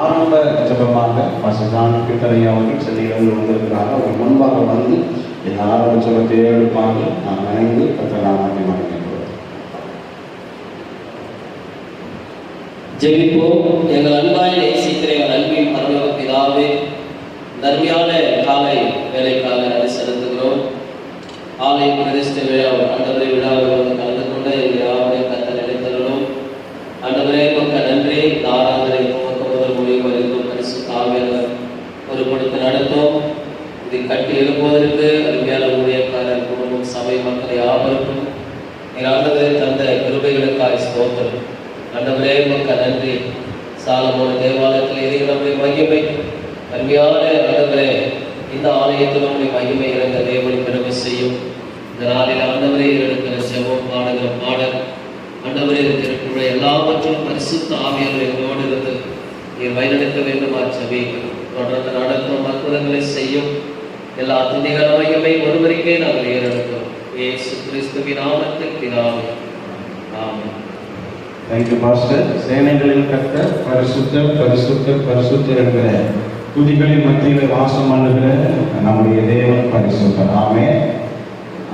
ஆரம்ப ஜபமாக பாஸ்டர் பித்தரையா அவர்கள் சென்னையிலிருந்து வந்திருக்கிறாங்க. அவங்க முன்பாக வந்து இந்த ஆரம்ப ஜபத்தை எடுப்பாங்க. நாம் இணைந்து கத்தராமத்தை மகிமைப்படுவோம். ஜெபிப்போம். எங்கள் அன்பாய் நேசிக்கிற எங்கள் அன்பின் பரலோக பிதாவே, நன்மையான காலை வேலைக்காக நன்றி செலுத்துகிறோம். ஆலய பிரதிஷ்டை விழா ஆண்டவரை விழாவில் வந்து கலந்து கொண்ட எங்கள் யாவரையும் கத்தர் நினைத்தரணும். ஆண்டவரே உமக்கு நன்றி. இந்த ஆராதனை துவக்க முதல் முடிவு வரைக்கும் பரிசுத்த ஆவியானவர் பொறுப்படுத்தி நடத்தும். இதை கட்டி எழுப்புவதற்கு அருமையான ஊழியக்காரர் குடும்பம் சபை மக்கள் யாவருக்கும் ஆண்டவரே தந்த கிருபைகளுக்காய் ஸ்தோத்திரம். ஆண்டவரே உமக்கு நன்றி. சாலமோன் தேவாலயத்தில் இருக்கிற மகிமை அருமையான ஆண்டவரே, இந்த ஆலயத்தில் உங்களுடைய மகிமை இறந்த தேவன் பெருமை செய்யும். இந்த நாளில் ஆண்டவரே இருக்கிற செவம் பாடுகிற பாடல் ஆண்டவரே இருக்கிற எல்லாவற்றும் பரிசுத்த ஆவியானவர் எங்களோடு இருந்து நீர் வழிநடத்த வேண்டுமா செவி தொடர்ந்து நடத்தும் அற்புதங்களை செய்யும். எல்லா துதிகர மகிமை ஒருவருக்கே நாங்கள் ஏறெடுக்கிறோம். இயேசு கிறிஸ்துவின் நாமத்தில் பிதாவே, ஆமென். Thank you pastor. சேனைகளில் கர்த்தர் பரிசுத்தர் பரிசுத்தர் பரிசுத்தர் என்கிற துதிகளின் மத்தியில் வாசம் பண்ணுகிற நம்முடைய தேவன் பரிசுத்தர். ஆமென்,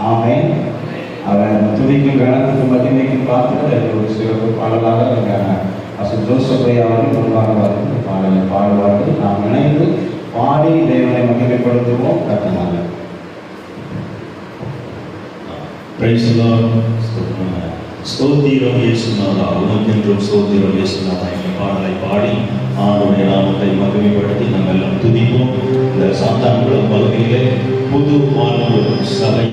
ஆமென். அவன் துதிக்கும் கணத்துக்கு மகிமைக்கும் பார்த்து ஒரு சிறப்பு பாடலாக பாஸ்டர் ஜோசப் ஐயா அவர்கள் முன்பாக பாடலை பாடுவார்கள். நாம் இணைந்து பாடி தேவனை மகிமைப்படுத்துவோம். கர்த்தனாக பிரைஸ் தி லார்ட். ஸ்தோத்திரம் இயேசுநாதா, உமக்கென்றும் ஸ்தோத்திரம் இயேசுநாதா என்ற பாடலை பாடி ஆண்டவருடைய நாமத்தை மகிமைப்படுத்தி நாம் எல்லாம் துதிப்போம். இந்த சாத்தான்குளம் பகுதியிலே புது வாழ்வு சபை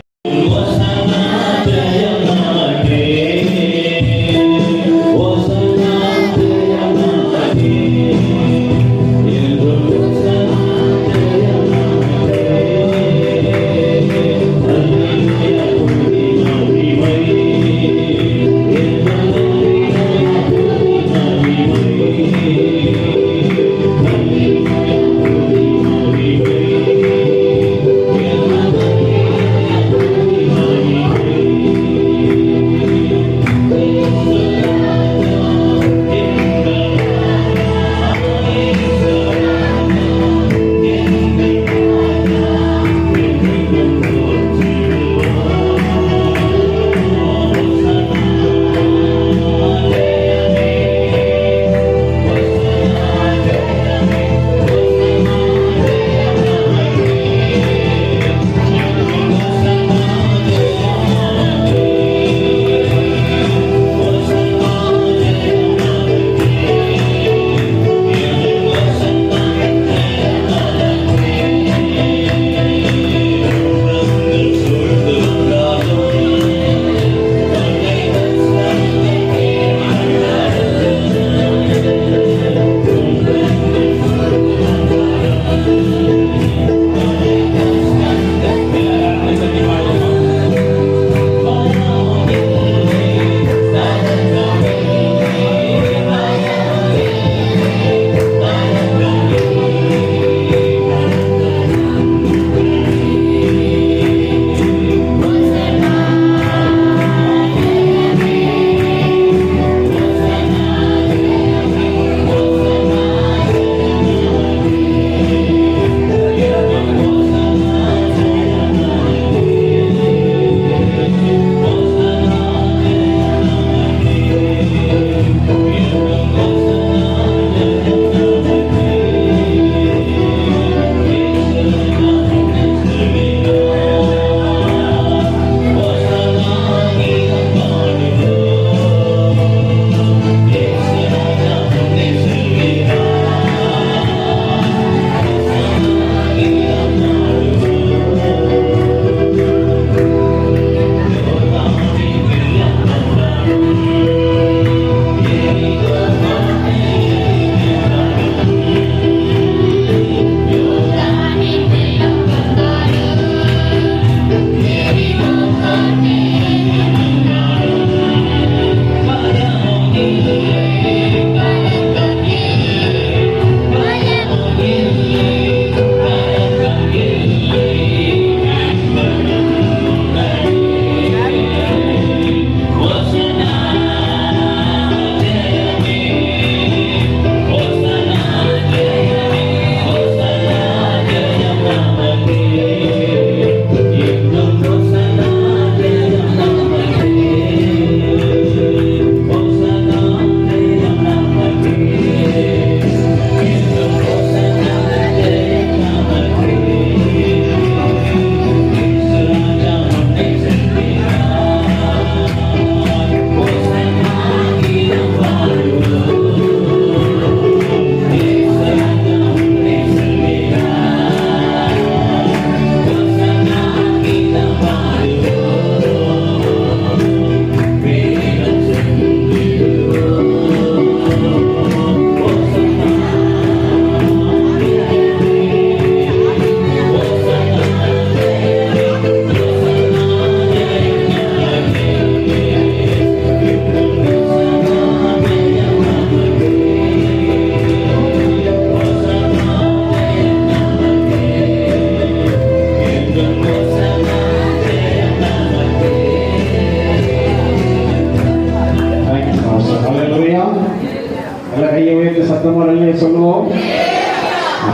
சொல்லுவோம்.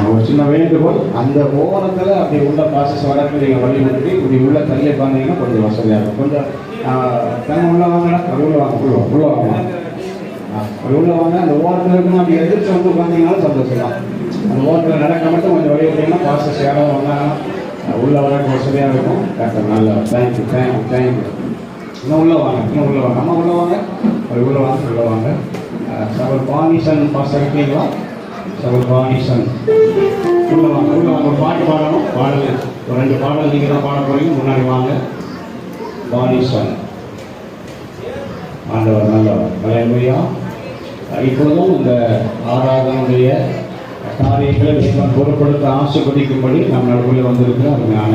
ஒரு சின்ன வேண்டுகோள், அந்த ஓரத்தில் அப்படி உள்ள ப்ராசஸ் வரக்கு நீங்கள் வழி விட்டு இப்படி உள்ள தள்ளி பார்த்தீங்கன்னா கொஞ்சம் வசதியாக இருக்கும். கொஞ்சம் தங்க உள்ள வாங்கலாம், அது உள்ள வாங்க, உள்ள வாங்க, அது உள்ள வாங்க. அந்த ஓரத்தில் இருக்குன்னு அப்படி எதிர்த்து வந்து உட்காந்தீங்கன்னாலும் சந்தோஷம் தான். அந்த ஓரத்தில் நடக்க மட்டும் கொஞ்சம் வழி விட்டீங்கன்னா ப்ராசஸ் யாரும் வந்தாங்கன்னா உள்ள வரக்கு வசதியாக இருக்கும். டாக்டர் நல்லா தேங்க்யூ தேங்க்யூ தேங்க்யூ. இன்னும் உள்ள வாங்க, இன்னும் உள்ள வாங்க, அம்மா உள்ள வாங்க, அது உள்ள வாங்க, உள்ள வாங்க. சகோதர் பானிசன் பாஸ்டர் இருக்கீங்களா? சகோதர் பானிசன் உள்ள வாங்க, உள்ள வாங்க. ஒரு பாட்டு பாடணும், பாடல் ஒரு 2 பாடல் நீங்கள் தான் பாட போகிறீங்க. முன்னாடி வாங்க. பானிசன் ஆண்டவர் நல்லவர். ஹல்லேலூயா. இப்பொழுதும் இந்த ஆராதனுடைய காரியங்களை தேவன் பொருட்படுத்த ஆசைப்படிக்கும்படி நம் நடுவில் வந்திருக்கிற அருமையான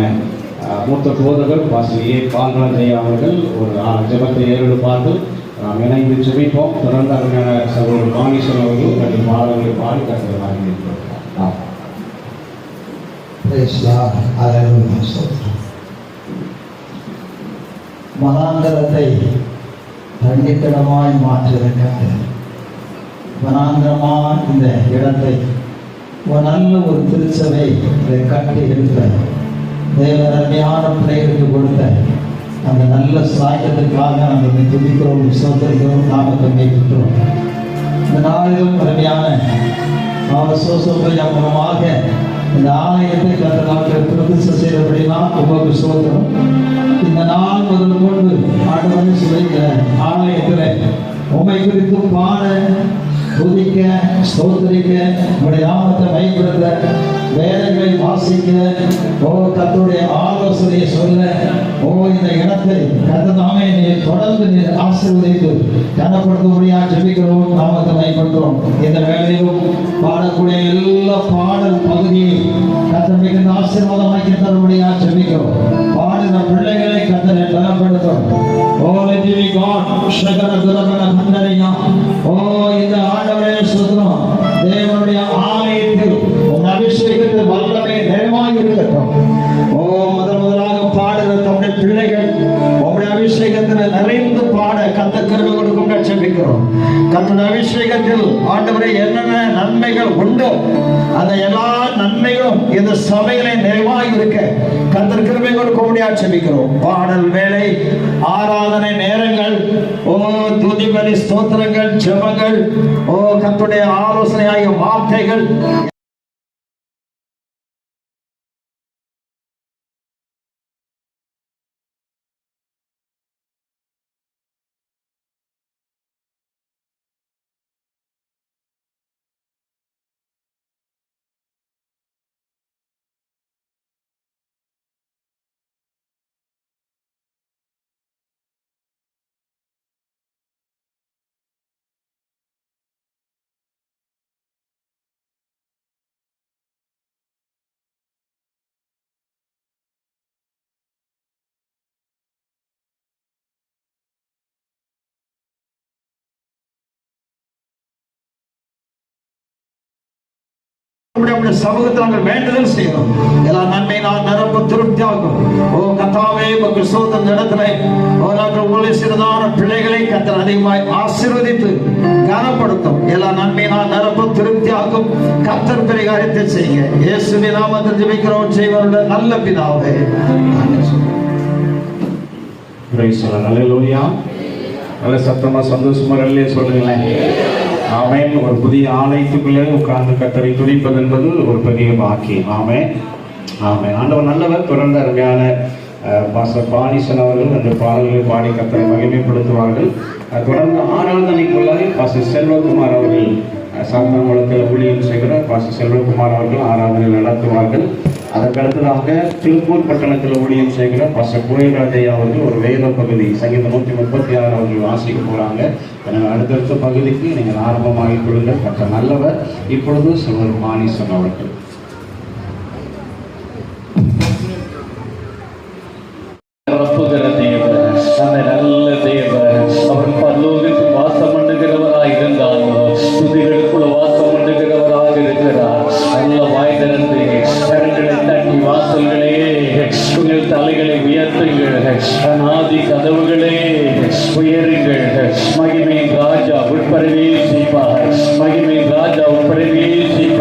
மூத்த போதகர் பாஸ்டர் ஏ பால்ராஜையா அவர்கள் ஒரு ஜெபத்தை ஏறெடுப்பார்கள். நாம் இணைந்து ஜெபிப்போம். தொடர்ந்து அருமையான சகோதரர் பானிசன் அவர்கள் தங்கள் பாடல்களை பாடி கருத்து வாங்கியிருக்கிறார். மனாந்தரத்தை தண்டித்திடமாய் மாற்றிருக்காங்க. மனாந்தரமான இந்த இடத்தை நல்ல ஒரு திருச்சபை கட்டி இருக்கிற தேவன் அருமையான பிள்ளைகளுக்கு கொடுத்த அந்த நல்ல சாயத்திற்காக நாங்கள் துதிக்கிறோம், விசுவாசிக்கிறோம், நாமத்தை மேற்கிறோம். இந்த நாளிலும் அருமையான மூலமாக இந்த ஆலயத்தை கண்ட நாட்கள் பிரதிஷ்டை செய்தபடினா உபயோக சோதனம். இந்த நாள் முதல் கொண்டு ஆண்டவரை சுவைக்க ஆலயத்தில் உண்மை குறித்து பாட, துதிக்க, ஸ்தோத்திரிக்க, உங்களுடைய நாமத்தை பயன்படுத்த, வேலைகளை வாசிக்க, கர்த்தருடைய ஆலோசனையை சொல்ல, இந்த இடத்தை கர்த்ததாமே தொடர்ந்து ஆசீர்வதித்து கனப்படுத்தும்படியாக ஜெபிக்கிறோம், நாமத்தை பயன்படுத்துகிறோம். இந்த வேலையிலும் பாடக்கூடிய எல்லா பாடல் பகுதியை கர்த்தர் மிகுந்த ஆசீர்வாதமாக்கி தரும்படியாக ஜெபிக்கிறோம். பாடுகிற பிள்ளைகளை கர்த்தரை பலப்படுத்தும். இந்த ஆண்டவரே சுத்தம் தேவனுடைய ஆலயத்தில் உன் அபிஷேகத்தில் வல்லமை நிறைவாக இருக்கட்டும். முதலாக பாடுகிற தம்முடைய பிள்ளைகள் உங்களுடைய அபிஷேகத்தில் நிறைந்து பாட கத்த கிருபை கொடுக்கும் ஜெபிக்கிறோம். கர்த்தருடைய அபிஷேகத்தில் ஆண்டவரே என்னென்ன நன்மைகள் உண்டோ அந்த எல்லா நன்மைகளும் இந்த சபைகளை நிறைவாக இருக்க கர்த்தர் கிருபை கொடுக்கும்படியாக ஜெபிக்கிறோம். பாடல் வேலை, ஆராதனை நேரங்கள், துதி பலி, ஸ்தோத்திரங்கள், ஜெபங்கள், கர்த்தருடைய ஆலோசனை ஆகிய வார்த்தைகள் சமூகத்தில் நாங்கள் வேண்டுதல் செய்கிறோம். எல்லா நன்மையினால் நிரம்ப திருப்தியாகும். கர்த்தாவே உங்கள் சோதனை இடத்துல நாங்கள் ஊழியதான பிள்ளைகளை கர்த்தர் அதிகமாய் ஆசீர்வதித்து கனப்படுத்தும். எல்லா நன்மையினால் நிரம்ப திருப்தியாகும். கர்த்தர் பரிகாரத்தை செய்ய இயேசுவின் நாமத்தில் ஜெபிக்கிறோம் செய்வருடைய நல்ல பிதாவே. ஹல்லேலூயா. நல்ல சத்தமா சந்தோஷமா சொல்லுங்களேன். ஆமென். ஒரு புதிய ஆலயத்துக்குள்ளே உட்கார்ந்து கர்த்தரை துதிப்பது என்பது ஒரு பெரிய பாக்கியம். ஆமென், ஆமென். ஆண்டவர் நல்லவர். தொடர்ந்து அருமையான பாஸ்டர் பானிசன் அவர்கள் அந்த பாடல்களை பாடி கர்த்தரை மகிமைப்படுத்துவார்கள். தொடர்ந்து ஆராதனைக்குள்ளாக பாஸ்டர் செல்வகுமார் அவர்கள் சாத்தான்குளத்தில் ஊழியம் செய்கிற பாஸ்டர் செல்வகுமார் அவர்கள் ஆராதனை நடத்துவார்கள். அதற்கு அடுத்ததாக திருப்பூர் பட்டணத்தில் ஊழியம் செய்கிற பாஸ்டர் புயராஜையா அவர்கள் ஒரு வேத பகுதி சங்கீதம் 136 அவர்கள் வாசிக்க போகிறாங்க. எனவே அடுத்தடுத்த பகுதிக்கு நீங்கள் ஆரம்பமாகிக் கொள்ளுங்கள். பட்ட நல்லவர். இப்பொழுது சகோதரர் பானிசன் அவர்கள். அந்த நல்ல தேவன் அவர் பரலோகத்தில் வாசம் பண்ணுகிறவராக இருந்தாலும் துதிகளுக்குள்ள வாசம் பண்ணுகிறவராக இருக்கிறார். நல்ல வாய் திறந்து கரங்களை தட்டி வாசல்களே உங்கள் தலைகளை உயர்த்துங்கள், அநாதி கதவுகளே உயருங்கள். மகிமையின் ராஜா உட்பிரவேசிப்பார், மகிமையின் ராஜா உட்பிரவேசிப்பார்.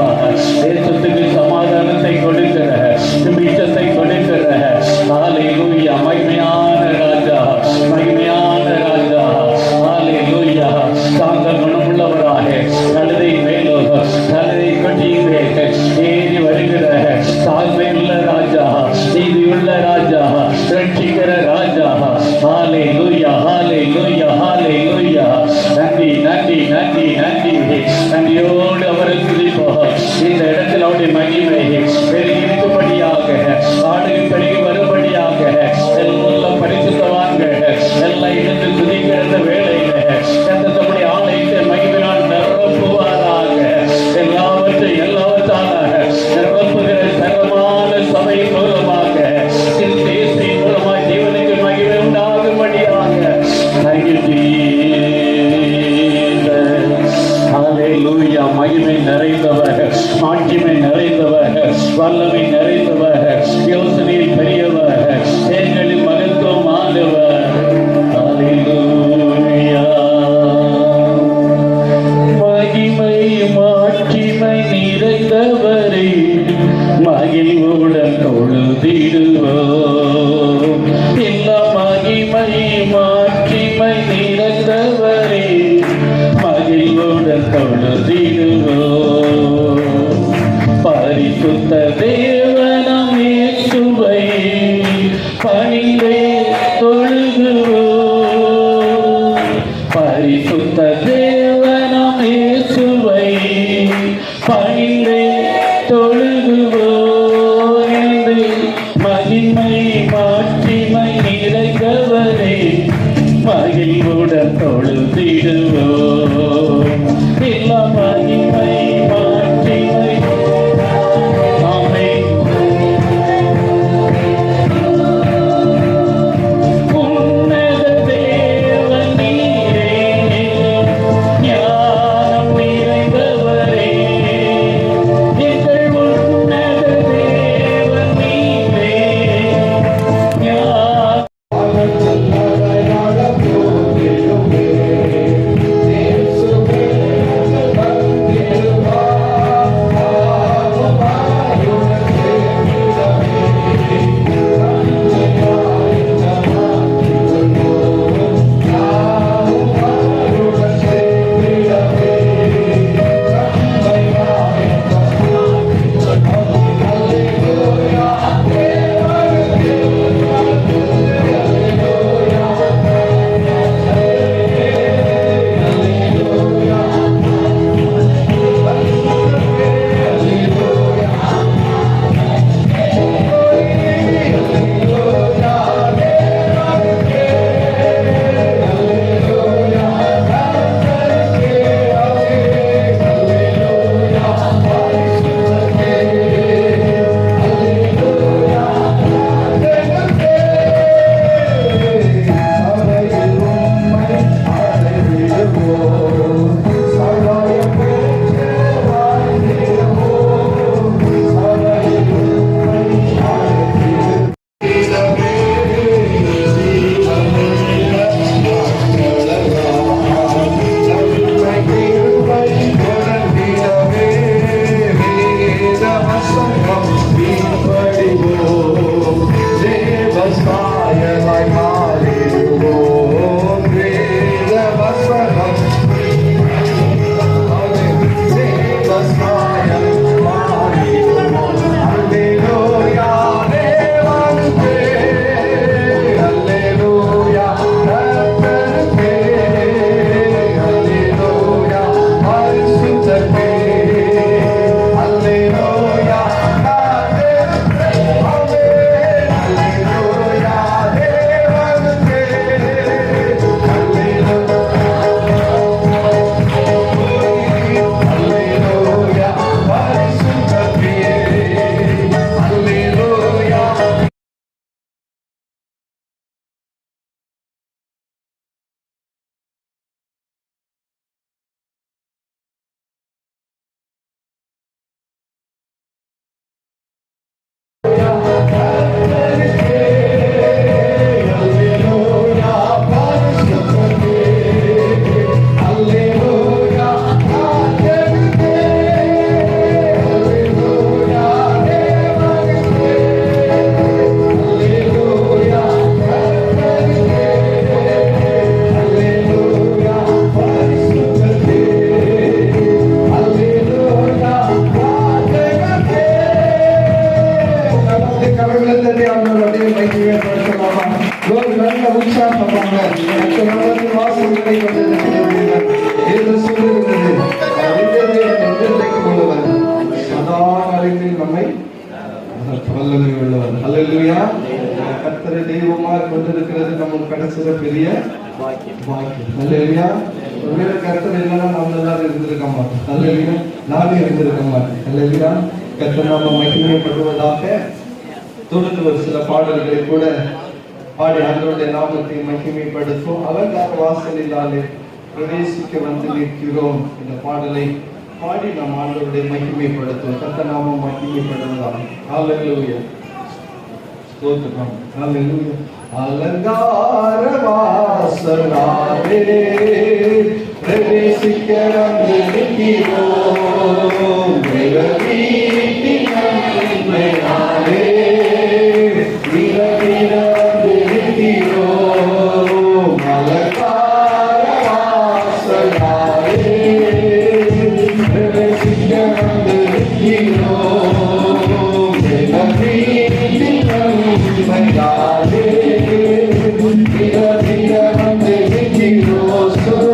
Thank you, Jesus. Hallelujah. மகிமை நிறைந்தவர், மாட்சிமை நிறைந்தவர், வல்லமை நிறைந்தவர், யோசனையில் பெரியவர், எங்களின் மகத்துவமானவர். Hallelujah. மகிமை மாட்சிமை நிறைந்தவரே, மகிழ்வுடன் தொழுதிடுவோம். எல்லா மகிமை மாட்சிமை நிறைந்தவரே, மகிழ்வுடன் தொழுதிடுவோம். பரிசுத்த தேவனாம் இயேசுவை பணிந்தே தொழுகுவோம். பரிசுத்த தேவனாம் இயேசுவை பணிந்தே தொழுகுவோம். மகிமை மாட்சிமை நிறைந்தவரே, மகிழ்வுடன் தொழுதிடுவோம். எல்லா மகிமை மாட்சிமை ஆமென். உன்னத தேவன் நீரே, ஞானம் நிறைந்தவரே, எங்கள் உன்னத தேவன் நீரே, ஞானம் கர்த்தரை தெய்வமாக கொண்டிருக்கிறது நமக்கு கிடைச்ச பெரிய பாக்கியம். அல்லேலூயா. ஒருவேளை கர்த்தர் இல்லைன்னா நம்ம எல்லாரும் இருந்திருக்க மாட்டோம். அல்லேலூயா. நானே இருந்திருக்க மாட்டேன். அல்லேலூயா. கர்த்தர் நாம மகிமைப்படுவதாக தொடர்ந்து ஒரு சில பாடல்களை கூட பாடி ஆண்டவருடைய நாமத்தை மகிமைப்படுத்தும். அலங்கார வாசலினாலே பிரவேசிக்க வந்து நிற்கிறோம். இந்த பாடலை பாடி நாம் ஆண்டவருடைய மகிமைப்படுத்தும். கர்த்தர் நாமம் மகிமைப்படுவதாக. ஹல்லேலூயா. ஸ்தோத்திரம். ஹல்லேலூயா. அலங்கார வாசலாலே பிரவேசிக்க வந்து நிற்கிறோம். வீட்டின் நன்மையாலே விரவிர வந்து நிற்கிறோம். அலங்கார வாசலாலே பிரவேசிக்க வந்து நிற்கிறோம். வீட்டின் நன்மையாலே விரவிர வந்து நிற்கிறோம்.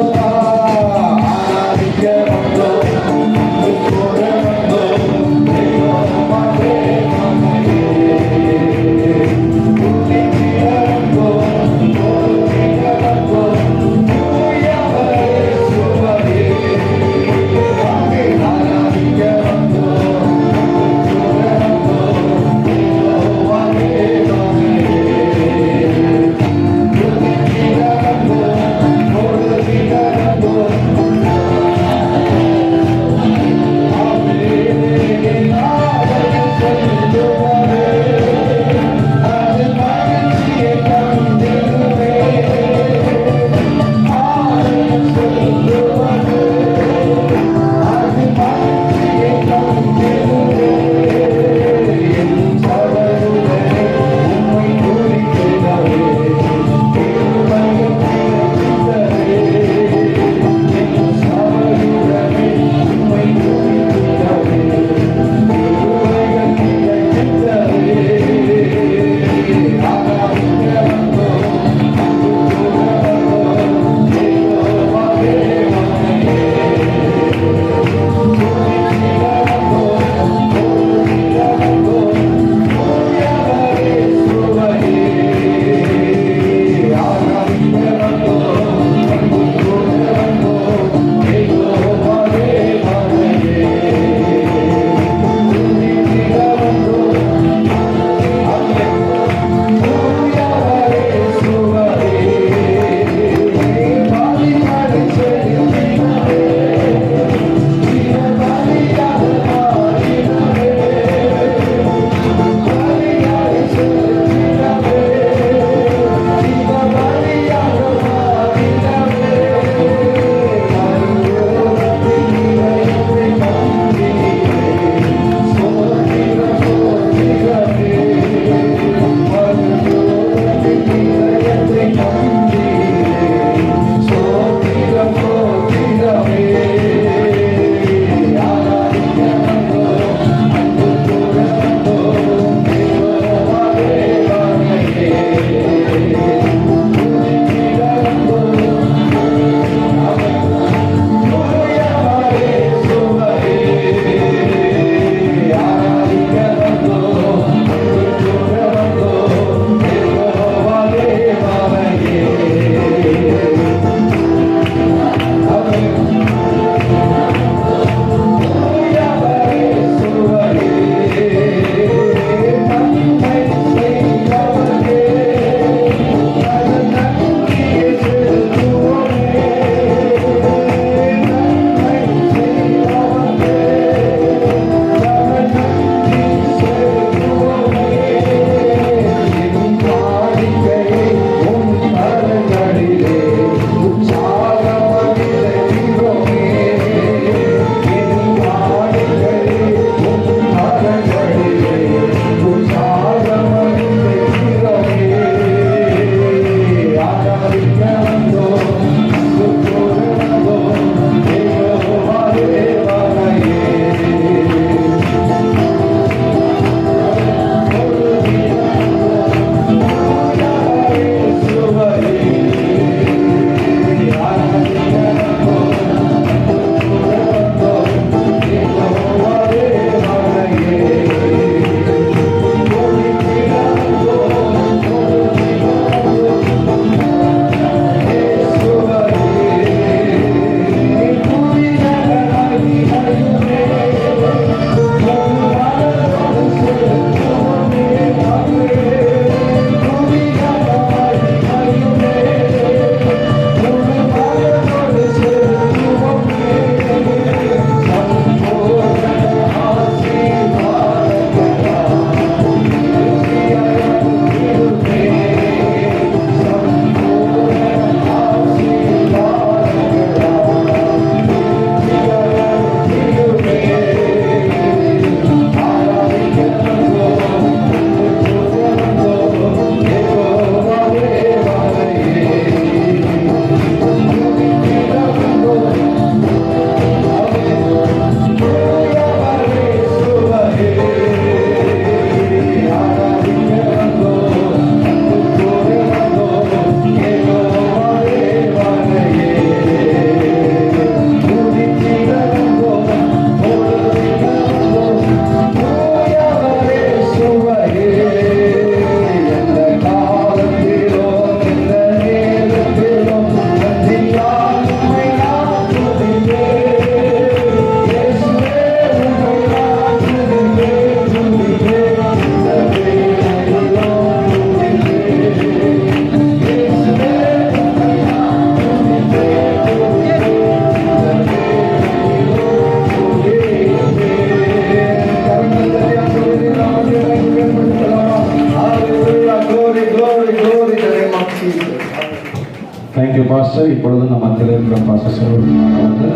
பாஸ்டர். இப்பொழுது நம்ம மத்தியில் இருக்கிற பாஸ்டர் வந்து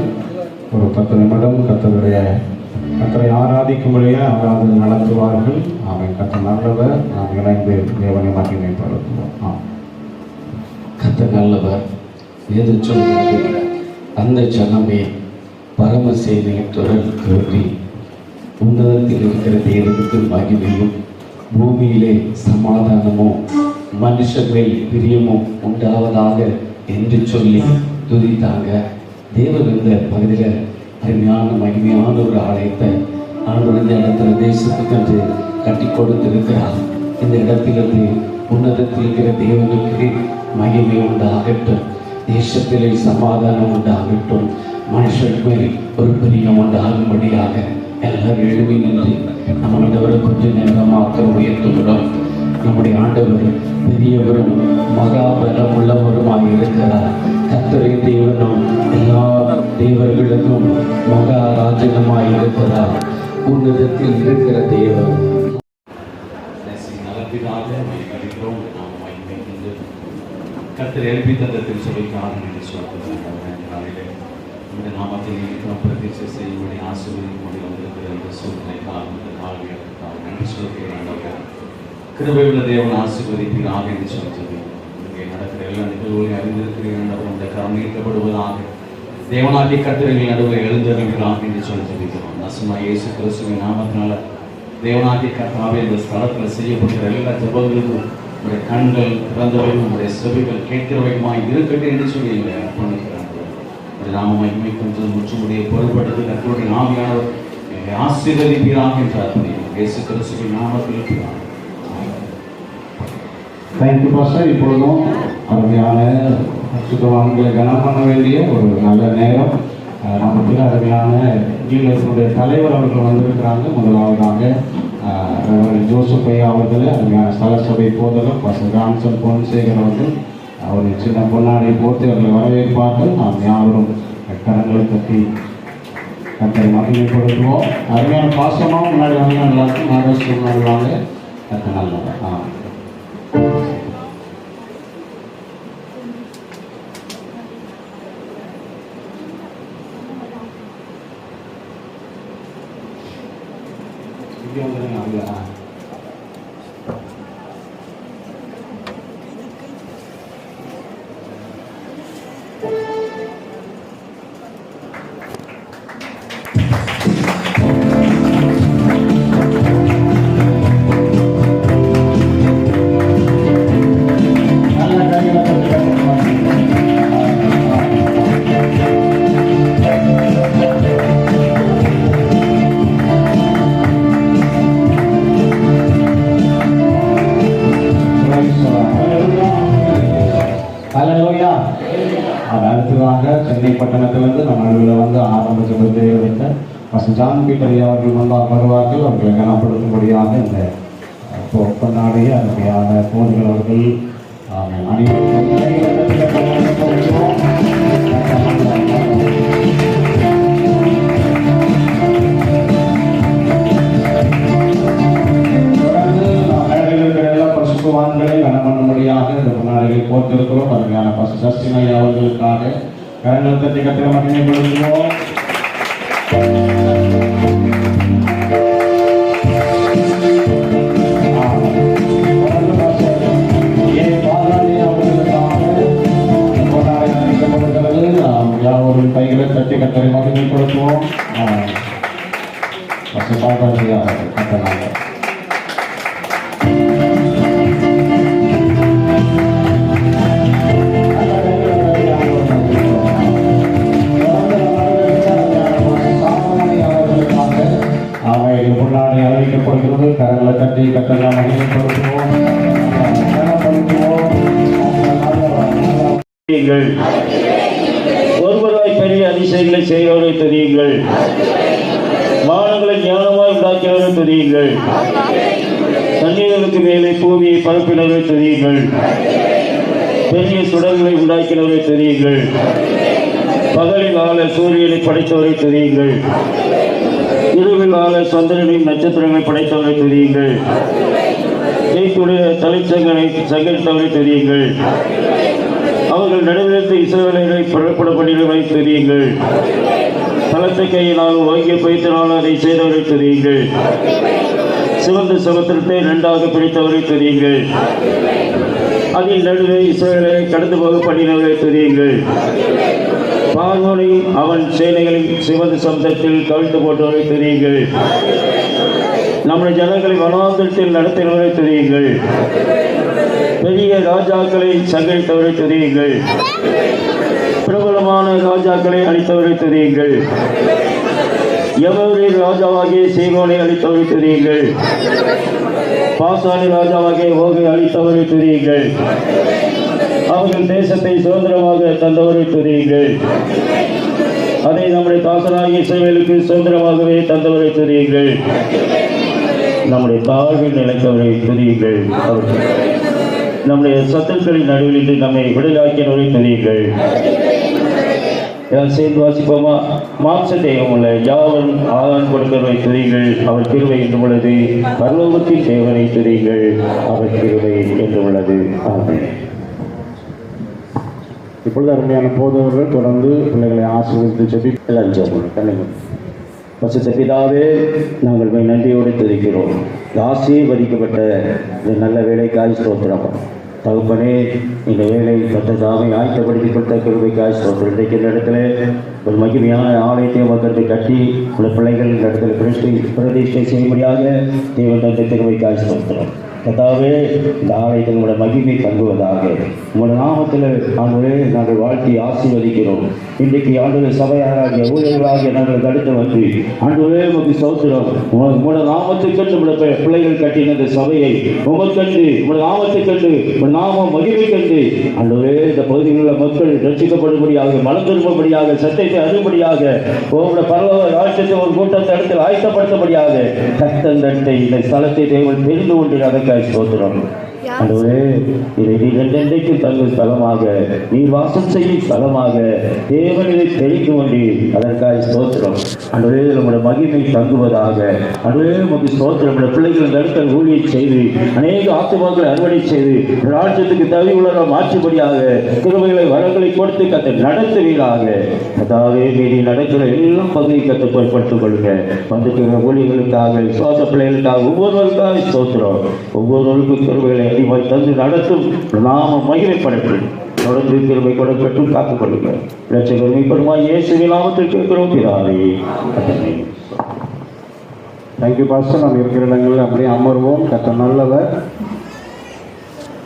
ஒரு 10 நிமிடம் கர்த்தரை ஆராதிக்கும்படியே ஆராதனை நடத்துவார்கள். அவன் கர்த்தர் நல்லவர். நாம் இணைந்து தேவனை மகிமைப்படுத்துவோம். கர்த்தர் நல்லவர். எது சொல்கிறது? அந்த ஜனமே பரமசேனையுடன் தோன்றி உன்னதத்தில் இருக்கிற தேவனுக்கு மகிமையும் பூமியிலே சமாதானமும் மனுஷர்கள் பிரியமும் உண்டாவதாக என்று சொல்லி துதித்தாங்க. தேவன் இந்த பகுதியில் அருமையான மகிமையான ஒரு ஆலயத்தை ஆண்டவர் இந்த இடத்துல தேசத்துக்கு என்று கட்டி கொடுத்திருக்கிறார். இந்த இடத்திலிருந்து உன்னதத்தில் இருக்கிற தேவனுக்கு மகிமை உண்டாகட்டும், தேசத்திலே சமாதானம் உண்டாகட்டும், மனுஷருக்கு ஒரு பிரியம் உண்டாகும்படியாக எல்லாரும் எழுதி நின்று நம்ம ஆண்டவரை கொஞ்ச நேரமாக உயர்த்துகிறோம். நம்முடைய ஆண்டவர் பெரியவரும் மகாபலம் உள்ளவருமாக இருக்கிறார். கர்த்தரின் தேவனும் எல்லா தேவர்களுக்கும் மகாராஜனமாய் இருக்கிறார். உன்னதத்தில் இருக்கிற தேவன் கர்த்தர் எழுப்பி தந்த திருச்சபைக்காக என்று சொல்கிறார்கள். இந்த நாமத்தில் இருக்கிற பிரதிஷ்டை செய்யும்படி ஆசீர்வதிக்கும்படி வந்திருக்கிற இந்த சூழ்நிலைக்காக இந்த காலவியற்காக நன்றி சொல்கிறேன். கிருபை உள்ள தேவன் ஆசீர்வதிப்பீராக என்று சொல்கிறது. இங்கே நடக்கிற எல்லா நிகழ்வுகளையும் அறிந்திருக்கிறீர்கள். இந்த கரம் நீக்கப்படுவதாக தேவனாகிய கர்த்தரின் நடுவில் எழுந்தருகிறாக என்று சொல்லியிருக்கிறோம். நசுமா இயேசு கிறிஸ்துவின் நாமத்தினால தேவனாகிய கர்த்தாவே இந்த ஸ்தலத்தில் செய்யப்படுகிற எல்லா ஜெபங்களுக்கும் உடைய கண்கள் திறந்தவை, உடைய செவிகள் கேட்கிறவையுமாய் இருக்கட்டும் என்று சொல்லி எங்களை அர்ப்பணிக்கிறார்கள். நாம மகிமை கொஞ்சம் முற்றுமுடியை பொருள்படுத்தி கர்த்தருடைய ஆவியானவர் எங்களை ஆசீர்வதிப்பீராக என்று அர்ப்பணிக்கிறோம். இயேசு கிறிஸ்துவின் நாமத்தில் தேங்க்யூ பாஸ்டர். இப்பொழுதும் அருமையான சுத்தவான்களை கனம் பண்ண வேண்டிய ஒரு நல்ல நேரம். நமக்கு அருமையான கீழனுடைய தலைவர் அவர்கள் வந்திருக்கிறாங்க. முதலாவதாக ஜோசப் ஐயா அவர்கள் அருமையான ஸ்தல சபை போதலும் பாஸ்டர் ராம்சன் பொன்சேகர் அவர்கள் ஒரு சின்ன பொன்னாடை போட்டு அவர்களை வரவேற்பார்கள். நாம் யாரும் கரங்களை கட்டி கர்த்தரை மகிமைப்படுத்துவோம். அருமையான பாசமாக முன்னாடி வாங்க, எல்லாருக்கும் நாகேஸ்வரம் முன்னாடி வாங்க. கர்த்தர் நல்லவர். அடுத்ததாக சென்னை பட்டணத்திலிருந்து நம்ம நடுவில் வந்து ஆரம்ப ஜெபத்தை வைத்த பாஸ்டர் ஜான் பீட்டர் அவர்கள் வருவார்கள். அவர்களை கனப்படுத்தும்படியாக இந்த பொன்னாடைய அருமையான போர்கள் அவர்கள் பசுவான்களை கனம் பண்ணும்படியாக இந்த முன்னாடிகளை போட்டிருக்கிறோம். அருமையான பசு சஸ்தினை அவர்களுக்காக கரங்களை தட்டி கத்திர மகிமைப்படுத்துவோம். யாவரும் கைகளை தட்டி கத்தரை மகிமைப்படுத்துவோம். பசு பாப்பாசியாக கத்தனாங்க. அறிவிக்கப்படுகிறது. கரங்களை கட்டி கட்டலாம் மகிமைப்படுத்துவோம். ஒருவராய் பெரிய அதிசயங்களை செய்கிறவரை தெரியுங்கள். வானங்களை ஞானமாய் உண்டாக்கினவரை தெரியுங்கள். தண்ணீர்களுக்கு மேலே பூமியை பரப்பினவரை தெரியுங்கள். பெரிய சுடர்களை உண்டாக்கினவரை தெரியுங்கள். பகலில் ஆள சூரியனை படைத்தவரை தெரியுங்கள். இரவில் ஆள சந்திரனின் நட்சத்திரங்களை படைத்தவரை தெரியுங்கள். நீத்துடைய தலைச்சங்கனை சகரித்தவரை தெரியுங்கள். அவர்கள் நடுவிலிருந்து இஸ்ரவேலரை புறப்பட பண்ணினவரை தெரியுங்கள். பலத்த கையினால் ஓங்கிய பயிற்சினால் அதை செய்தவரை தெரியுங்கள். சிவந்த சமுத்திரத்தை இரண்டாக பிடித்தவரை தெரியுங்கள். அதில் நடுவே இஸ்ரவேலரை கடந்து போக பண்ணினவரை தெரியுங்கள். பார்வோனையும் அவன் சேனைகளின் சிவந்த சமுத்திரத்தில் கவிழ்த்து போட்டவரை தெரியுங்கள். நம்முடைய ஜனங்களை வனாந்தரத்தில் நடத்தினவரை தெரியுங்கள். பெரிய ராஜாக்களை சங்கரித்தவரை தெரியுங்கள். பிரபலமான ராஜாக்களை அளித்தவரை தெரியுங்கள். எவரின் ராஜாவாகிய சீகோனை அளித்தவரை தெரியுங்கள். பாசானி ராஜாவாகிய ஓகை அளித்தவரை தெரியுங்கள். அவர்கள் தேசத்தை சுதந்திரமாக தந்தவரை தெரியுங்கள். அதை நம்முடைய தாசனாகிய இஸ்ரவேலுக்கு சுதந்திரமாகவே தந்தவரை தெரியுங்கள். நம்முடைய தாழ்வில் நிலைத்தவரை தெரியுங்கள். நம்முடைய சத்துருக்களின் நடுவில் நம்மை விடுதலாக்கினவரை தெரியுங்கள். சேர்ந்து வாசிப்போமா? மாம்ச தேவம் உள்ள யாவரும் ஆதான் கொடுக்கிறவரை தெரியுங்கள். அவர் கிருபை என்று உள்ளது. பரலோகத்தின் தேவனை தெரியுங்கள். அவர் கிருபை என்று உள்ளது. ஆமென். இப்பொழுது அருமையான போதவர்கள் தொடர்ந்து பிள்ளைகளை ஆசீர்வதித்து செபி எல்லாரும் ஜெபம் பண்ணுங்க. பரிசுத்த பிதாவே, நாங்கள் போய் நன்றியோடு துதிக்கிறோம். ஆசீர்வதிக்கப்பட்ட இந்த நல்ல வேலைக்காய் ஸ்தோத்திரம். தகப்பனே, இந்த வேலை கத்ததாமை ஆயத்தப்படுத்தி கொடுத்த கிருபைக்காய் ஸ்தோத்திரம். இன்றைக்கு இந்த இடத்துல ஒரு மகிமையான ஆலயத்தை மக்களுக்கு கட்டி உள்ள பிள்ளைகள் இந்த இடத்துல பிரதிஷ்டை செய்யும்படியாக தேவன் தந்த கிருபைக்காய் ஸ்தோத்திரம். கர்த்தாவே, இந்த ஆலயத்தில் உங்களோட மகிமை தங்குவதாக உங்களோட நாமத்தில் ஆண்டவரே நாங்கள் வாழ்த்தி ஆசீர்வதிக்கிறோம். இன்றைக்கு ஆண்டவரே சபையாராகிய ஊழியர்களாகிய நாங்கள் தடுத்து வந்து ஆண்டவரே உமக்கு ஸ்தோத்திரம். உங்களோட நாமத்துக்கென்று உங்களோட பிள்ளைகள் கட்டின இந்த சபையை உமக்கண்டு உங்களோட நாமத்துக்கண்டு உங்களோட நாமம் மகிமை கண்டு ஆண்டவரே இந்த பகுதியில் உள்ள மக்கள் ரட்சிக்கப்படும்படியாக, மனம் திரும்பும்படியாக, சத்தியத்தை அறியும்படியாக, உங்களோட பரலோக ராஜ்யத்தை ஒரு கூட்டத்தை இடத்தில் ஆயத்தப்படுத்தபடியாக கர்த்தர் இந்த ஸ்தலத்தை தேவன் தெரிந்து கொண்டு அதற்காக ஸ்தோத்திரம். ஆண்டவரே, இதை இரண்டென்றைக்கு தங்கும் ஸ்தலமாக, நீர் வாசம் செய்யும் ஸ்தலமாக தேவன் இதை தெரிந்து கொண்டு அதற்காக ஸ்தோத்திரம். ஆண்டவரே, நம்முடைய மகிமை தங்குவதாக. ஆண்டவரே, உமக்கு ஸ்தோத்திரம். நம்முடைய பிள்ளைகள் நடத்த ஊழியை செய்து அநேக ஆத்துமாக்களை அறுவடை செய்து ராஜ்யத்துக்கு தகுதி உள்ள மாற்றும்படியாக கிருபைகளை வரங்களை கொடுத்து கத்தை நடத்துவீராக. அதாவது மீறி நடக்கிற எல்லாம் பகுதியை கத்தை பொருட்படுத்திக் கொள்ளுங்க. வந்துக்கிற ஊழியர்களுக்காக, விசுவாச பிள்ளைகளுக்காக ஒவ்வொருவருக்காக ஸ்தோத்திரம். ஒவ்வொருவருக்கும் கிருபைகளை அதிகமாக தந்து நடத்தும் நாம மகிமைப்படட்டும். தொடர்ந்து கிருபை கொடுக்கட்டும், காத்துக் கொள்ளுங்க. இரட்சகர் மீட்பருமாய் இயேசுவின் நாமத்தில் கேட்கிறோம் பிதாவே. Thank you pastor. நம்ம இருக்கிற இடங்களில் அப்படியே அமர்வோம். கர்த்தர் நல்லவர்.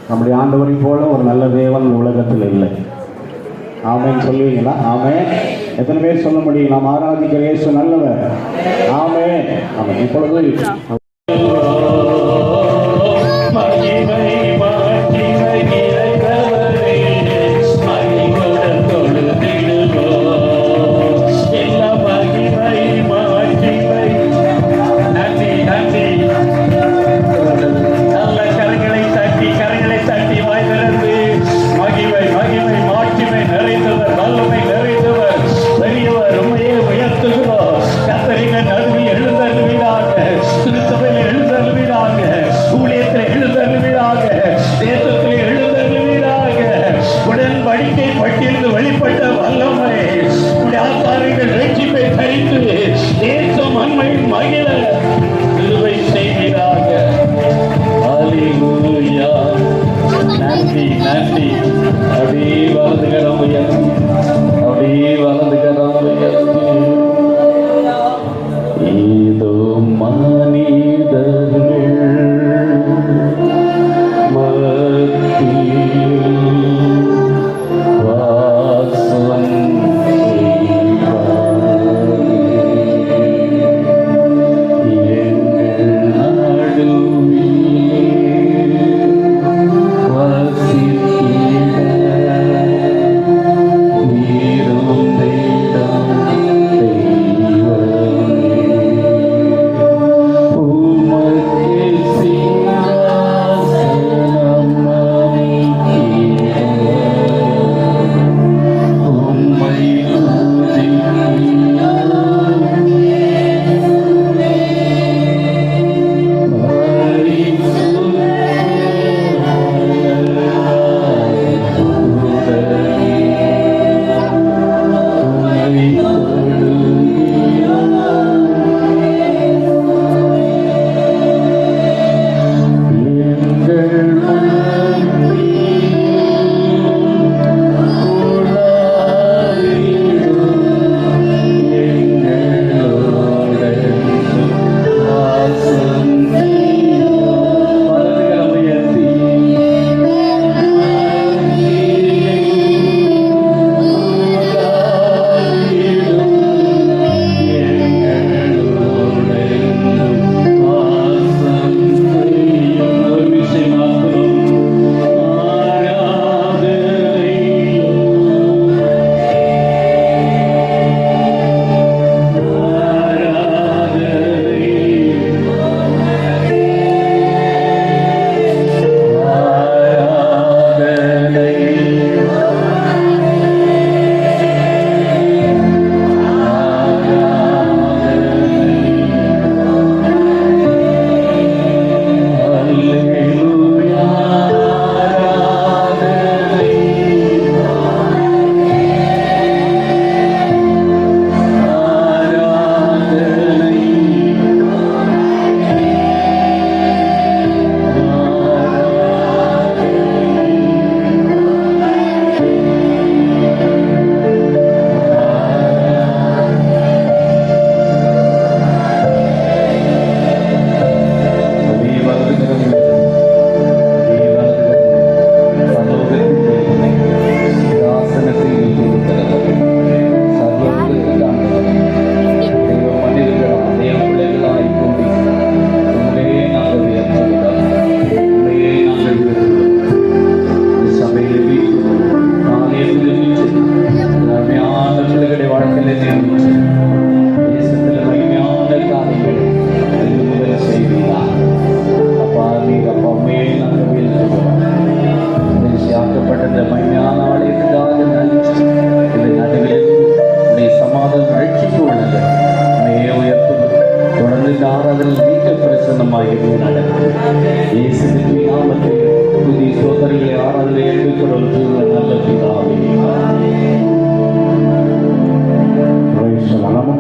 நம்முடைய ஆண்டவரை போல ஒரு நல்ல தேவன் உலகத்தில் இல்லை. ஆமென் சொல்லுவீங்களா? ஆமென். எத்தனை பேர் சொல்ல முடியும்? நாம் ஆராதிக்கிற இயேசு நல்லவர். ஆமென். ஆமென். இப்பொழுது நன்றி. அப்படியே வலது கரம் உயர்த்தி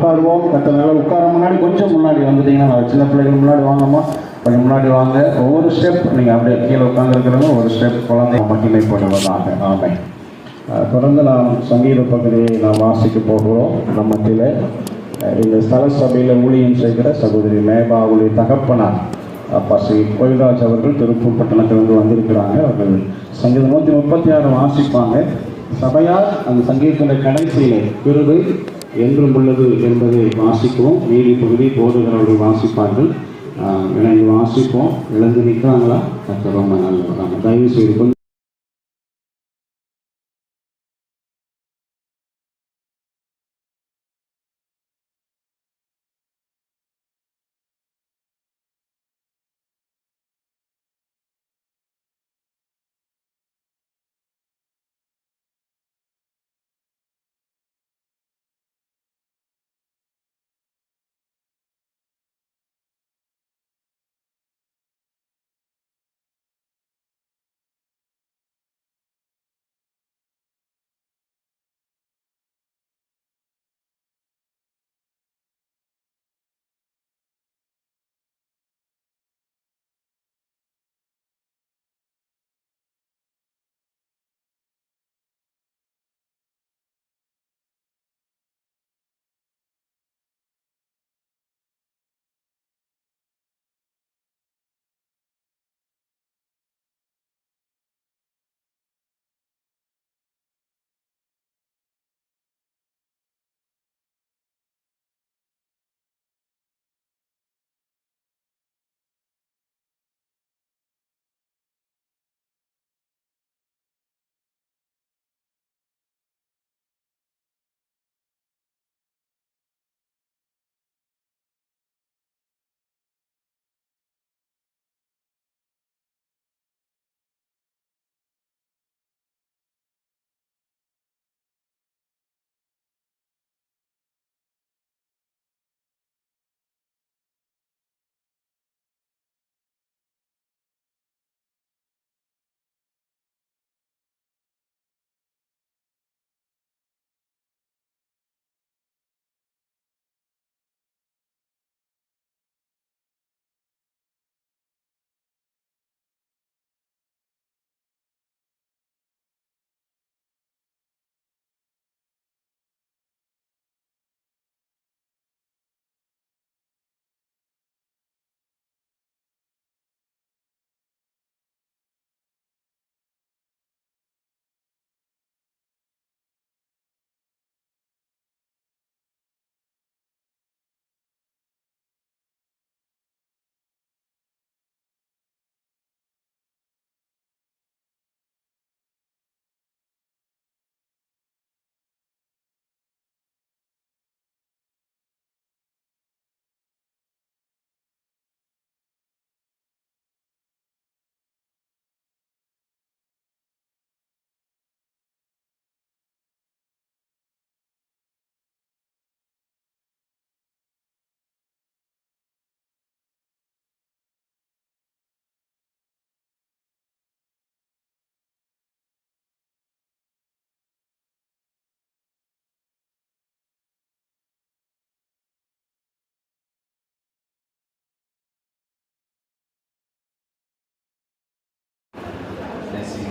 உட்காருவோம். கர்த்தர் நல்லா உட்கார முன்னாடி கொஞ்சம் முன்னாடி வந்துட்டீங்கன்னா, சின்ன பிள்ளைகள் முன்னாடி வாங்கம்மா, கொஞ்சம் முன்னாடி வாங்க. ஒவ்வொரு ஸ்டெப் நீங்கள் அப்படியே கீழே உட்காந்துருக்கிறவங்க ஒரு ஸ்டெப் குழந்தை மகிமைப்படுவதாக. ஆமென். தொடர்ந்து நாம் சங்கீத பகுதியை நாம் வாசிக்க போகிறோம். நம்ம மத்தியில் இந்த ஸ்தல சபையில் ஊழியம் செய்கிற சகோதரி மேபாவுடைய தகப்பனார் பசி கோயில்ராஜ் அவர்கள் திருப்பூர் பட்டணத்திலிருந்து வந்திருக்கிறாங்க. அவர்கள் சங்கீதம் 136 வாசிப்பாங்க. சபையார் அந்த சங்கீதத்தின் கடைசியில் கிருபை என்றும் உள்ளது என்பதை வாசிக்குவோம். மீதி பகுதி போதுகிறவர்கள் வாசிப்பார்கள். இணைந்து வாசிப்போம். இழந்து நிற்கிறாங்களா? ரொம்ப நல்லது. தயவு செய்து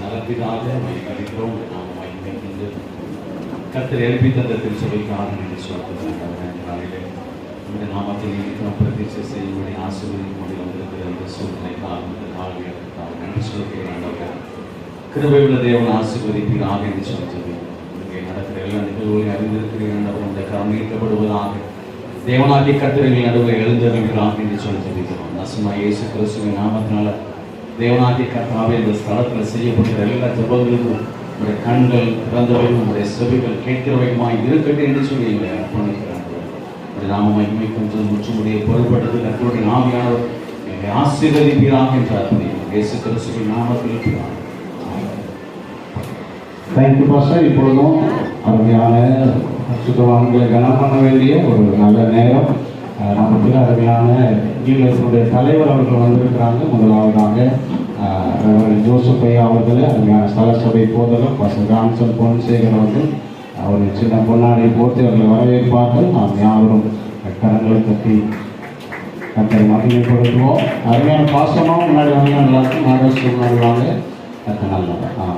நலத்தினாக மகிழ்கிறோம். நாம் மகிழ்கின்ற கர்த்தர் எழுப்பி தந்த திருச்சபைக்காக என்று சொல்கிறார்கள். இந்த நாமத்தில் இருக்கிறோம் பிரதிஷ்டை செய்யும்படி ஆசீர்வதிக்கும்படி வந்திருக்கிற இந்த சூழ்நிலைக்காக இந்த காலகட்டத்திற்காக நன்றி சொல்கிறேன். கிருபையுள்ள தேவன் ஆசீர்வதிப்பீராக என்று சொல்கிறது. இங்கே நடக்கிற எல்லா நிகழ்வுகளையும் அறிந்திருக்கிறீர்கள். இந்த கரம் நீட்டப்படுவதாக தேவனாகிய கர்த்தர்கள் நடுவில் எழுந்தருள்கிறாங்க என்று சொல்லியிருக்கிறோம். நசுமா இயேசு கிறிஸ்துவின் நாமத்தினால தேவனாகிய கர்த்தாவே இந்த ஸ்தலத்தில் செய்யப்படுகிற எல்லா ஜெபங்களுக்கும் உங்களுடைய கண்கள் திறந்தவையும் உங்களுடைய செவிகள் கேட்கிறவையுமாய் இருக்கட்டும் என்று சொல்லி எங்களை அர்ப்பணிக்கிறார்கள். உங்களுடைய நாம மகிமைக்கும் முற்றுமுடியை பொருட்படுத்தி கர்த்தருடைய ஆவியானவர் எங்களை ஆசீர்வதிப்பீராக என்று அர்ப்பணிக்கிறோம். இயேசு கிறிஸ்துவின் நாமத்தில் தேங்க்யூ பாஸ்டர். இப்பொழுதும் அருமையான சுத்தவான்களை கனம் பண்ண வேண்டிய ஒரு நல்ல நேரம். நமக்கு அருமையான ஈழத்தினுடைய தலைவர் அவர்கள் வந்திருக்கிறாங்க. முதலாவதாக ஜோசப் ஐயா அவர்கள், அருமையான ஸ்தல சபை போதகர் பாஸ்டர் ராம்சன் பொன்சேகர் அவர்கள், அவர் சின்ன பொன்னாடி போட்டு அவர்களை வரவேற்பார்கள். நாம் யாவரும் கரங்களை தட்டி கத்தரை மகிமைப்படுத்துவோம். அருமையான பாசமாக முன்னாடி வாங்க, எல்லாருக்கும் மகாராஷ்டிர முன்னாடி வாங்க. கத்த நல்லதா.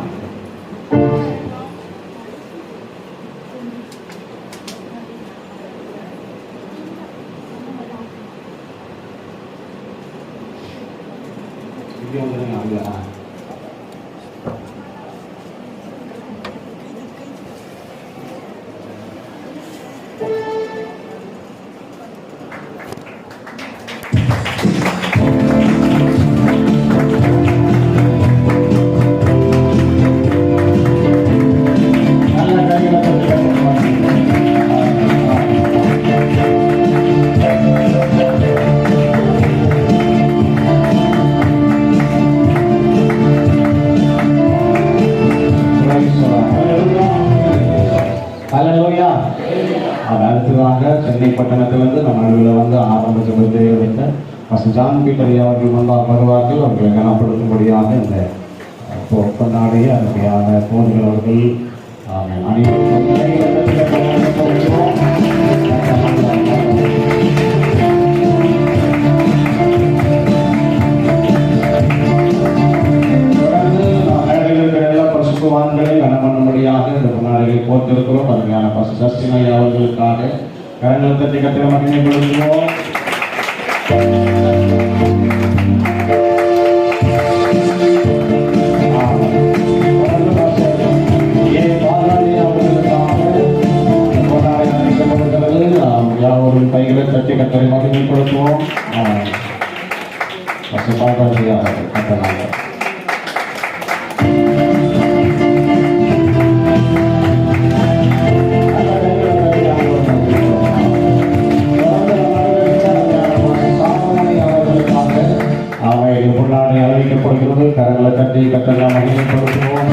இங்கே வந்துடுங்க. அங்கே அடுத்ததாக சென்னை பட்டணத்திலிருந்து நம்ம நடுவில் வந்து ஆரம்ப ஜெபத்தை வைத்த ஃபஸ்ட் ஜான் பீட்டர் அவர்கள் முன்பாக வருவார்கள். அவர்களை கனப்படுத்தும்படியாக இந்த பொன்னாடைய அருமையான போன்கள் அவர்கள் பசுவான்களை கனம் பண்ணும்படியாக இந்த பொன்னாடைகளை போர்த்திருக்கிறோம். அருமையான பசு சஷ்டினை அவர்களுக்காக கரங்களை தட்டி கத்திர மகிமைப்படுத்துவோம். யாவரும் கைகளை தட்டி கத்தரை மகிமைப்படுத்துவோம். கத்தனாங்க பொன்னாடை அறிவிக்கப்படுகிறது. கரங்களை தட்டி கத்தெல்லாம் மகிமைப்படுத்துவோம்.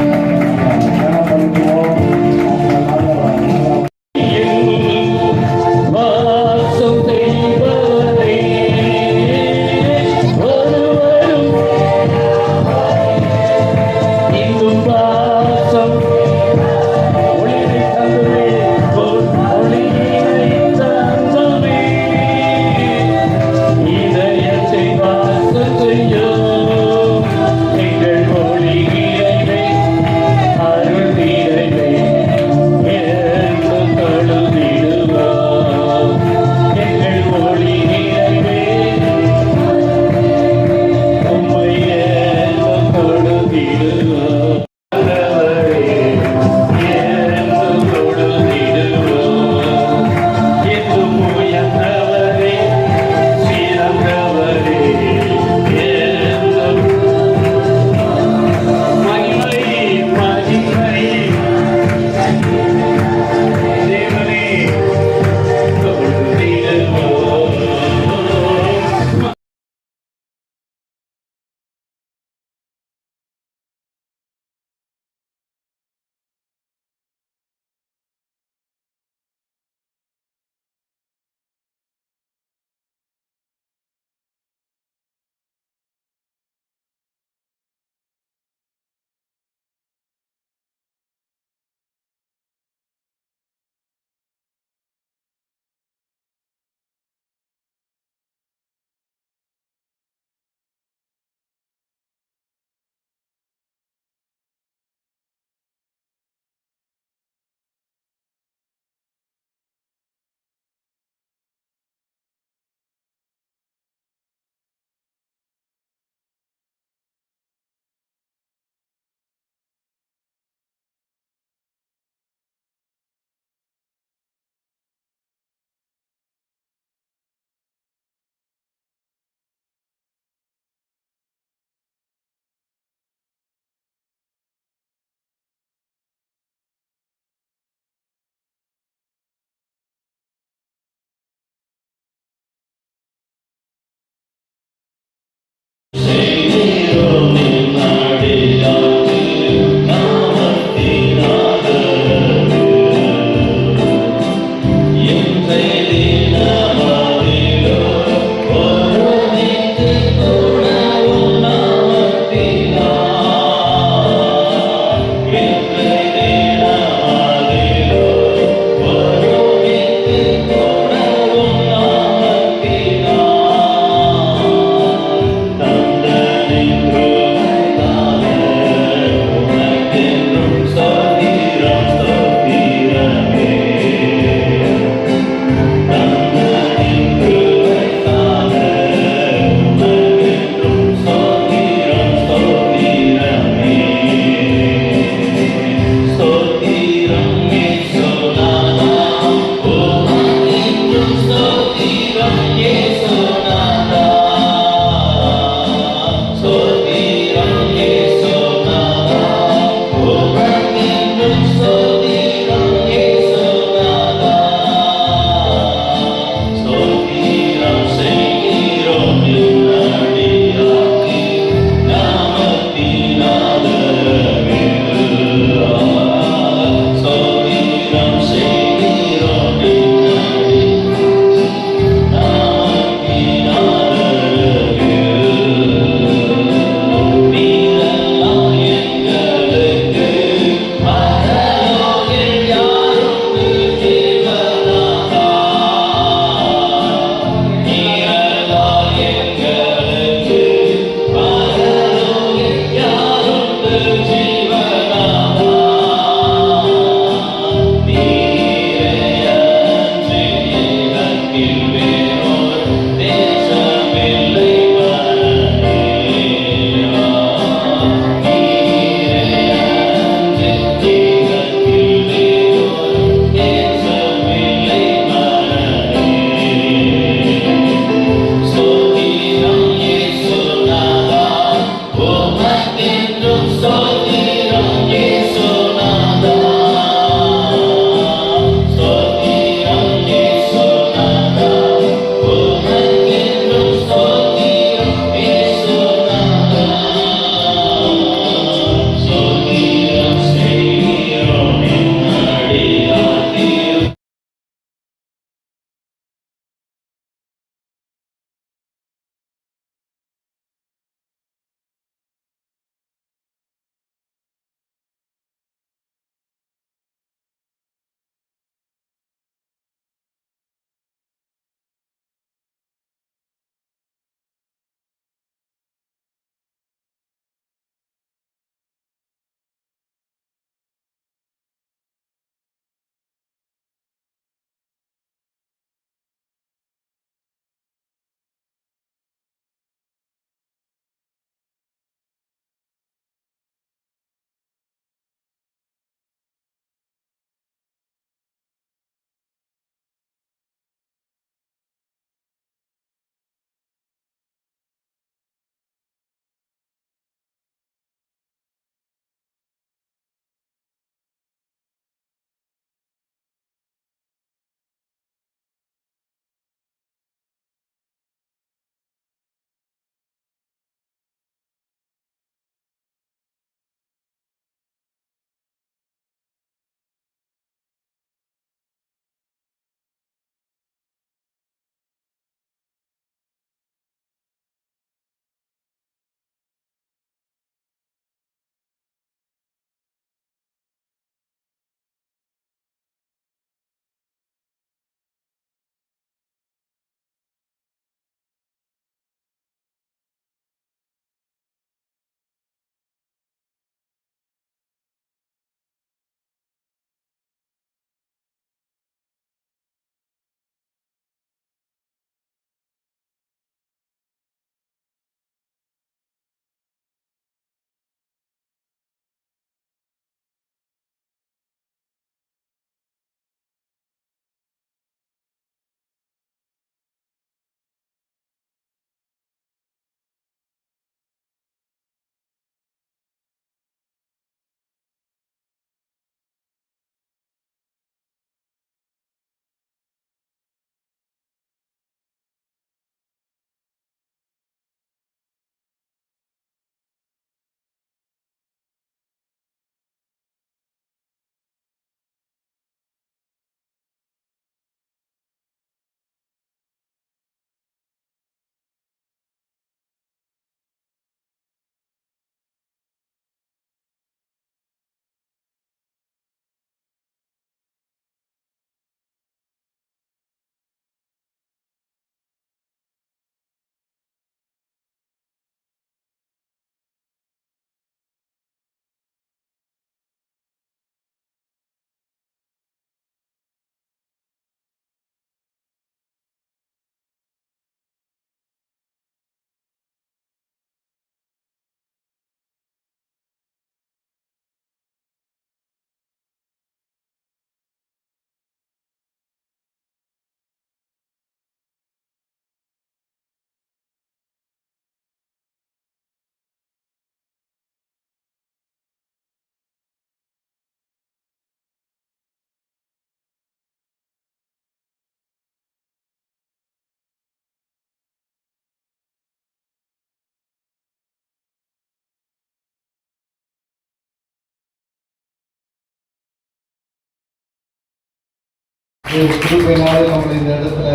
கிருபையினாலே நம்மளை இந்த இடத்துல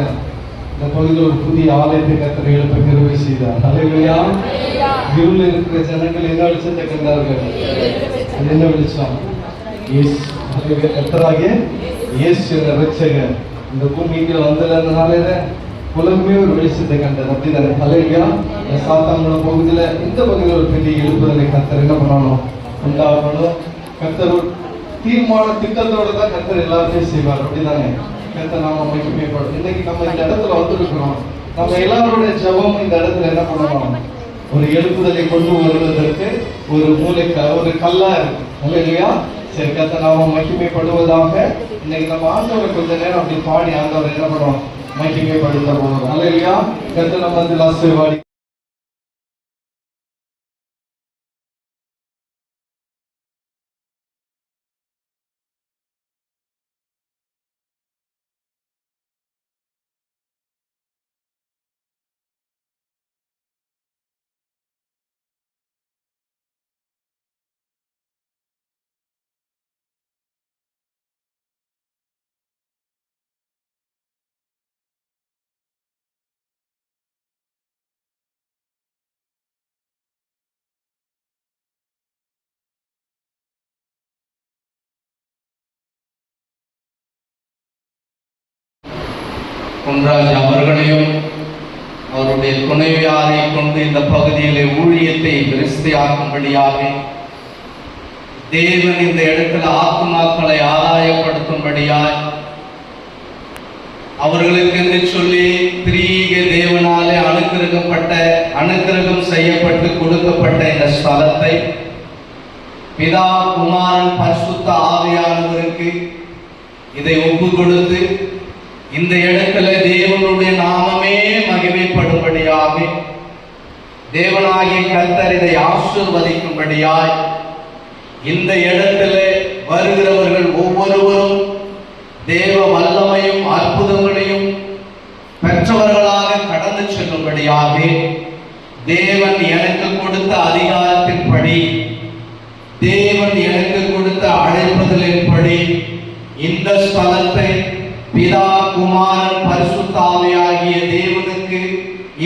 இந்த பகுதியில் ஒரு புதிய ஆலயத்தை கர்த்தர் எழுப்ப கிருபை செய்தார். ஹல்லேலூயா. இருளில் இருக்கிற ஜனங்கள் என்ன வெளிச்சத்தை கண்டார்கள்? அது என்ன வெளிச்சம்? இயேசு. கர்த்தராகிய இயேசு என்ற இரட்சகர் இந்த பூமிக்கு வந்ததுனால உலகமே ஒரு வெளிச்சத்தை கண்டது. அப்படிதானே? ஹல்லேலூயா. சாத்தான்குள பகுதியில் இந்த பகுதியில் ஒரு பெரிய எழுப்புதலை கர்த்தர் என்ன பண்ணணும்? உண்டாகணும். கர்த்தர் ஒரு தீர்மான திட்டத்தோட தான் கர்த்தர் எல்லாத்தையும் செய்வார். அப்படிதானே? கர்த்தர் நாம மகிமைப்படும். இன்னைக்கு நம்ம இந்த இடத்துல வந்திருக்கிறோம். நம்ம எல்லாருடைய ஜெபம் இந்த இடத்துல என்ன பண்ணணும்? ஒரு எழுப்புதலை கொண்டு வருவதற்கு ஒரு மூளைக்கு ஒரு கல்லா இருக்கு. இல்லையா? சரி, கர்த்தர் நாம மகிமைப்படுவதாக. இன்னைக்கு நம்ம ஆண்டவரை கொஞ்ச நேரம் அப்படி பாடி ஆண்டவரை என்ன பண்ணுவோம்? மகிமைப்படுத்த போகிறோம். இல்லையா? கர்த்தர் நம்ம வந்து ஆசீர்வாதி. பொன்ராஜ் அவர்களையும் அவருடைய துணைவியாரை கொண்டு இந்த பகுதியிலே ஊழியத்தை விருத்தியாக்கும்படியாக தேவன் இந்த இடத்துல ஆத்மாக்களை ஆதாயப்படுத்தும்படியாய் அவர்களுக்கு என்று சொல்லி திரீக தேவனாலே அனுக்கிரகம் செய்யப்பட்டு கொடுக்கப்பட்ட இந்த ஸ்தலத்தை பிதா குமாரன் பரிசுத்த ஆவியானவருக்கு இதை ஒப்பு கொடுத்து இந்த இடத்துல தேவனுடைய நாமமே மகிமைப்படும்படியாக தேவனாகிய கர்த்தர் இதை ஆசீர்வதிக்கும்படியாய் இந்த இடத்துல வருகிறவர்கள் ஒவ்வொருவரும் தேவ வல்லமையும் அற்புதங்களையும் பெற்றவர்களாக கடந்து செல்லும்படியாக தேவன் எனக்கு கொடுத்த அதிகாரத்தின்படி, தேவன் எனக்கு கொடுத்த அழைப்புதலின்படி இந்த ஸ்தலத்தை பிதா குமாரன் பரிசுத்த ஆவியாகிய தேவனுக்கு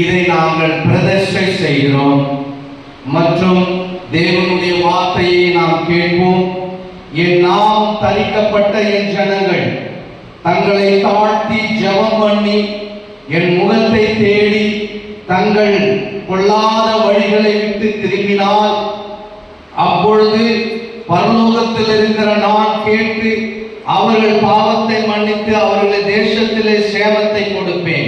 இதை நாங்கள் பிரதிஷ்டை செய்கிறோம். மற்றும் தேவனுடைய வார்த்தையை நாம் கேட்போம். என் நாம் தரிக்கப்பட்ட என் ஜனங்கள் தங்களை தாழ்த்தி ஜெபம் பண்ணி என் முகத்தை தேடி தங்கள் பொல்லாத வழிகளை விட்டு திரும்பினால் அப்பொழுது பரலோகத்தில் இருக்கிற நான் கேட்டு அவர்கள் பாவத்தை மன்னித்து அவர்களை தேசத்திலே சேமத்தை கொடுப்பேன்.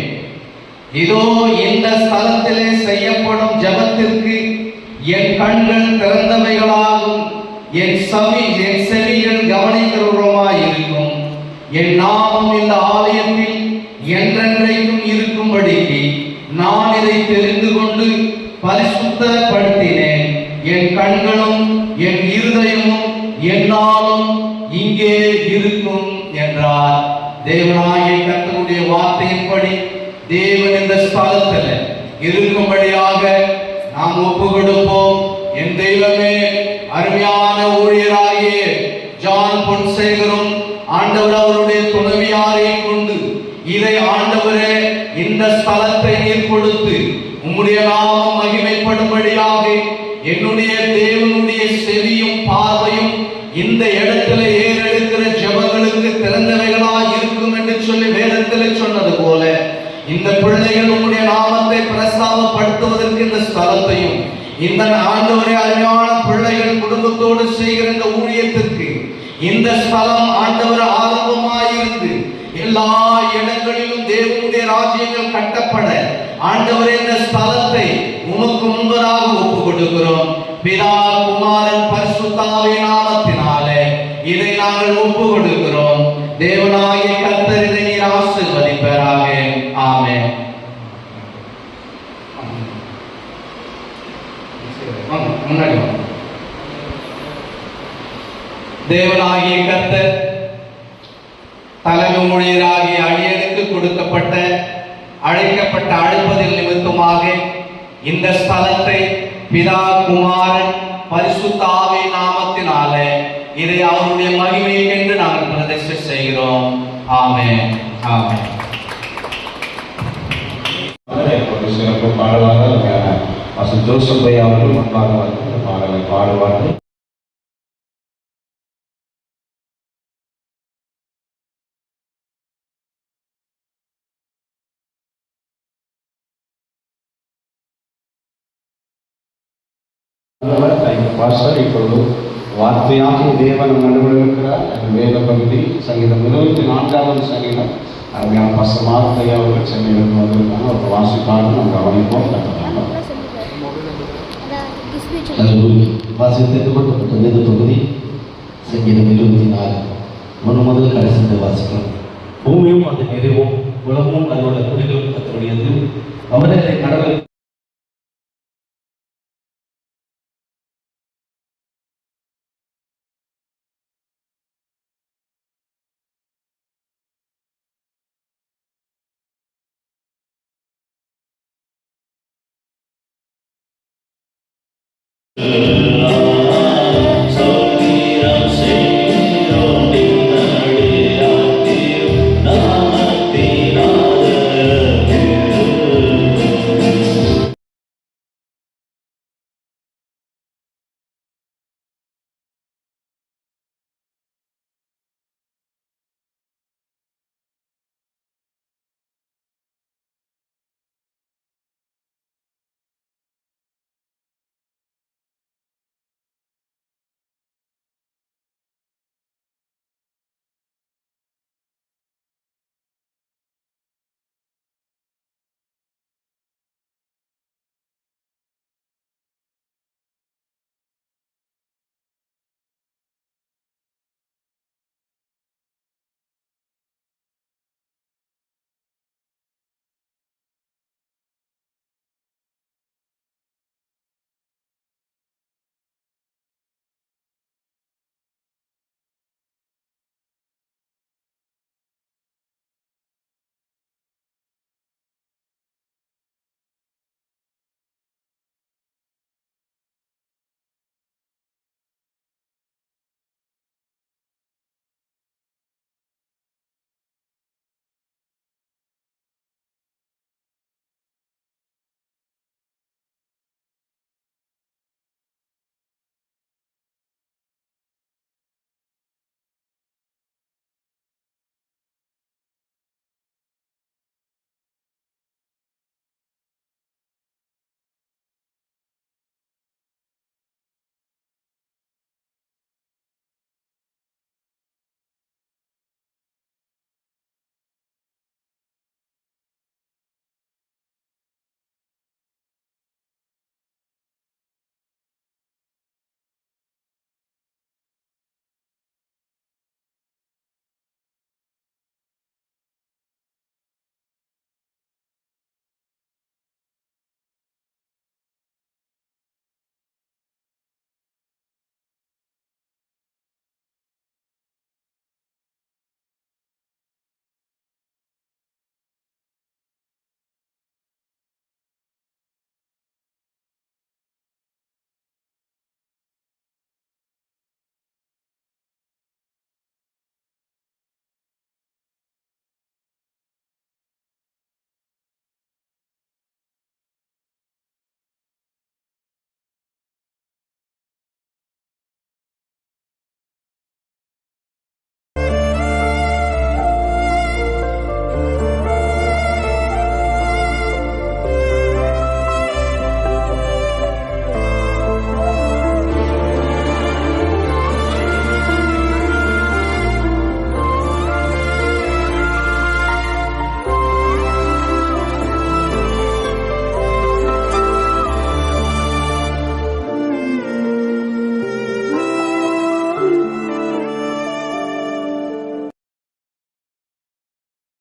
இதோ இந்த ஸ்தலத்திலே செய்யப்படும் ஜெபத்திற்கு என் கண்கள் திறந்தவைகளாகும், என் செவிகள் கவனிக்கிறவருமாய் இருக்கும். என் நாமம் இந்த ஆலயத்தில் என்றென்றைக்கும் இருக்கும்படிக்கு நான் இதை தெரிந்து கொண்டு பரிசுத்தப்படுத்தினேன். என் கண்களும் என் இருதயமும் என்னாலும் இங்கே இருக்கும் என்றார். தேவனாகிய கர்த்தருடைய வார்த்தையின்படி தேவன் இந்த ஸ்தலத்தில் இருக்கும்படியாக நாம் ஒப்பு கொடுப்போம். என் தெய்வமே, அருமையான ஊழியராகிய ஜான் பொன்சேகரும் ஆண்டவர் அவருடைய துணைவியாரை கொண்டு இதை ஆண்டவரே இந்த ஸ்தலத்தை நீர் கொடுத்து உம்முடைய நாமம் மகிமைப்படும்படியாக என்னுடைய தேவனுடைய செவியும் பார்வையும் இந்த இடத்துல ஏறெடுக்கிற ஜெபங்களுக்கு திறந்தவைகளாய் இருக்கும் என்று சொல்லி வேதத்தில் சொன்னது போல இந்த பிள்ளைகள் உம்முடைய நாமத்தை பிரஸ்தாபப்படுத்துவதற்கு இந்த ஸ்தலத்தையும் இந்த ஆண்டவரே அருமையான பிள்ளைகள் குடும்பத்தோடு செய்கிற இந்த ஊழியத்திற்கு இந்த ஸ்தலம் ஆண்டவர் ஆரம்பமாயிருந்து எல்லா இடங்களிலும் தேவனுடைய ராஜ்யங்கள் கட்டப்பட ஆண்டவரே இந்த ஸ்தலத்தை உமக்கு முன்பதாக ஒப்பு கொடுக்கிறோம். பிதா குமாரன் பரிசுத்த ஆவியின் நாமத்தினாலே இதை நாங்கள் ஒப்பு கொடுக்கிறோம். தேவனாகிய கர்த்தர் இதை நீர் ஆசீர்வதிப்பாராக. ஆமென். முன்னாடி தேவனாகிய கர்த்தர் தலைமை ஊழியராகிய அடியனுக்கு கொடுக்கப்பட்ட அழைக்கப்பட்ட அழைப்பதில் நிமித்தமாக இந்த ஸ்தலத்தை பிதா குமாரன் பரிசுத்த ஆவி நாமத்தினாலே இதை அவருடைய மகிமைக்கென்று நாங்கள் பிரதிஷ்டை செய்கிறோம். ஆமென் ஆமென். ஒரு சிறப்பு பாடுவார்கள். பாஸ்டர் ஜோசப் ஐயா அவர்கள் முன்பாக வந்து இந்த பாடலை பாடுவார்கள். பாஸ்டர் இப்பொழுது வார்த்தையாக தேவன் நடுவில் இருக்கிறார். வேத பகுதி சங்கீதம் 24வது சங்கீதம் அருமையான பாஸ்டர் மார்த்தையா அவர்கள் சென்னையிலிருந்து வந்திருக்காங்க. ஒரு வாசிப்பாக நம்ம கவனிப்போம். வாசிக்கப்பட்ட வேத பகுதி சங்கீதம் 24 ஒன்று முதல் கடைசி வாசிக்கிறோம். பூமியும் அது நிறைவும் உலகமும் அதோட குடிகளும் கத்தருடையது. அவரை கடவுள் ஆமென்.